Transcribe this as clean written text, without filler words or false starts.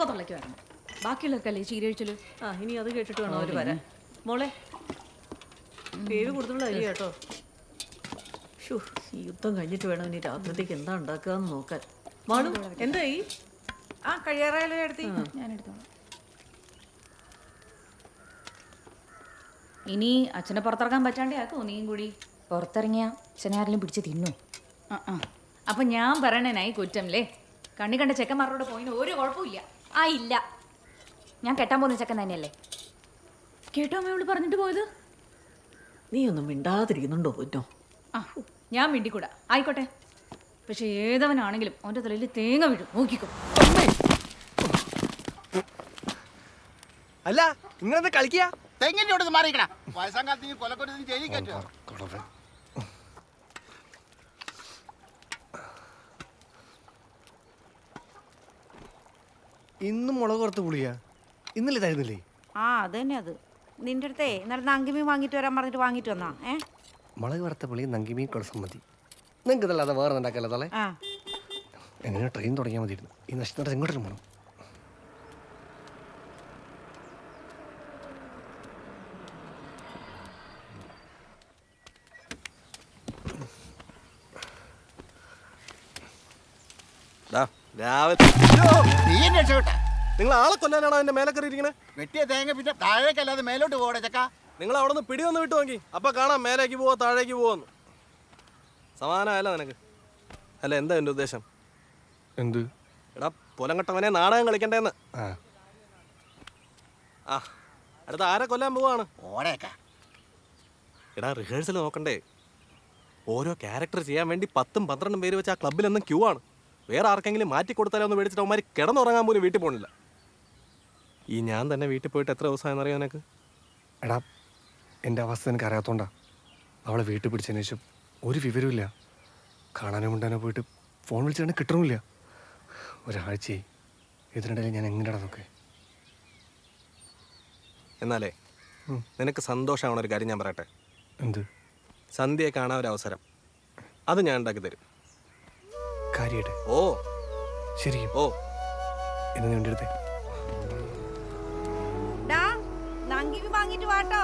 ഇപ്പൊ തള്ളയ്ക്ക് വരണം. ബാക്കിയുള്ളൊക്കെ അല്ലേ ചീരഴിച്ചല്. ഇനി അത് കേട്ടിട്ട് വേണം അവര് വരാൻ. മോളെ പേര് കൂടുതലുള്ള അരി കേട്ടോ. ഈ യുദ്ധം കഴിഞ്ഞിട്ട് വേണം ഇനി രാത്രിത്തേക്ക് എന്താ ഉണ്ടാക്കുക നോക്കാൻ. മാളു എന്തായി? കഴിയാറായാലോ എടുത്തി. ഞാൻ എടുത്തോളാം. ഇനി അച്ഛനെ പുറത്തിറക്കാൻ പറ്റാണ്ടേ ആക്കോ നീയും കൂടി. പുറത്തിറങ്ങിയ അച്ഛനെ ആരെങ്കിലും പിടിച്ച് തിന്നു. അപ്പൊ ഞാൻ പറയണേനായി കുറ്റംല്ലേ. കണ്ണി കണ്ട ചെക്കന്മാരോട് പോയിന് ഒരു കുഴപ്പമില്ല. ഇല്ല, ഞാൻ കെട്ടാൻ പോകുന്ന ചെക്കൻ തന്നെയല്ലേ. കേട്ടോ അമ്മയോട് പറഞ്ഞിട്ട് പോയത്? നീ ഒന്നും മിണ്ടാതിരിക്കുന്നുണ്ടോ പൊന്നോ? ഞാൻ മിണ്ടിക്കൂടാ, ആയിക്കോട്ടെ. പക്ഷെ ഏതവനാണെങ്കിലും അവന്റെ തലയിൽ തേങ്ങ വീഴും, നോക്കിക്കോ. അല്ല നിങ്ങളെന്താ കളിക്കുക? തെങ്ങിന്റെ മാറിക്കണ വയസ്സാം കാലത്ത് കൊലക്കൊരു ജയിലിൽ കയറ്റുക. ഇന്നും മുളക് പുറത്ത് പുളിയാ? ഇന്നലെ തരുന്നില്ലേ? അത് തന്നെ. അത് നിന്റെ അടുത്തേ ഇന്നലെ നങ്കിമീൻ വാങ്ങിട്ട് വരാൻ പറഞ്ഞിട്ട് വാങ്ങിട്ട് വന്നാ. മുളക് വറുത്ത പുളി നങ്കിമീൻ കുളസം മതി. നിങ്ങൾക്ക് ഇതല്ലാതെ വേറെ ഉണ്ടാക്കല്ലോ തളെ. എങ്ങനെ ട്രെയിൻ തുടങ്ങിയാൽ മതിയിരുന്നു. ഈ നഷ്ടം എങ്ങോട്ടും പോകണം. നിങ്ങൾ ആളെ കൊല്ലാനാണോ എന്റെ മേലെ കയറിയിരിക്കണേ? വെട്ടിയ തേങ്ങ പിന്നെ താഴേക്കല്ലാതെ മേലോട്ട് പോകണേ ചക്ക. നിങ്ങൾ അവിടെ നിന്ന് പിടി വന്ന് വിട്ടു നോക്കി, അപ്പൊ കാണാം മേലേക്ക് പോവോ താഴേക്ക് പോവോന്ന്. സമാനമല്ല നിനക്ക്. അല്ല എന്താ എന്റെ ഉദ്ദേശം? എന്ത്? എടാ പൊലം കെട്ടവനെ നാടകം കളിക്കണ്ടേന്ന്. അടുത്ത ആരെ കൊല്ലാൻ പോവാണ്? ഓടേക്ക. എടാ റിഹേഴ്സൽ നോക്കണ്ടേ? ഓരോ ക്യാരക്ടർ ചെയ്യാൻ വേണ്ടി 10ഉം 12ഉം പേര് വെച്ച് ആ ക്ലബ്ബിലെന്നും ക്യൂ ആണ്. വേറെ ആർക്കെങ്കിലും മാറ്റി കൊടുത്താലോ ഒന്ന് മേടിച്ചിട്ട് അവന്മാർ കിടന്നുറങ്ങാൻ പോലും വീട്ടിൽ പോകണില്ല. ഈ ഞാൻ തന്നെ വീട്ടിൽ പോയിട്ട് എത്ര ദിവസമായെന്നറിയാം നിനക്ക്? എടാ എൻ്റെ അവസ്ഥ എനിക്ക് അറിയാത്തോണ്ടാ. അവളെ വീട്ടിൽ പിടിച്ചതിന് ശേഷം ഒരു വിവരമില്ല. കാണാനോ മിണ്ടാനോ പോയിട്ട് ഫോൺ വിളിച്ചിട്ട് കിട്ടണമില്ല. ഒരാഴ്ചയായി. ഇതിനിടയിൽ ഞാൻ എങ്ങനെയാ നോക്കേ? എന്നാലേ നിനക്ക് സന്തോഷമാവണ ഒരു കാര്യം ഞാൻ പറയട്ടെ. എന്ത്? സന്ധ്യയെ കാണാൻ ഒരു അവസരം, അത് ഞാൻ ഉണ്ടാക്കി തരും. കാര്യമായിട്ട്? ഓ ശരിക്കും? ഓ എന്ന് നീ എടുത്തേ. നങ്കിമീൻ വാങ്ങിട്ട് വാട്ടോ.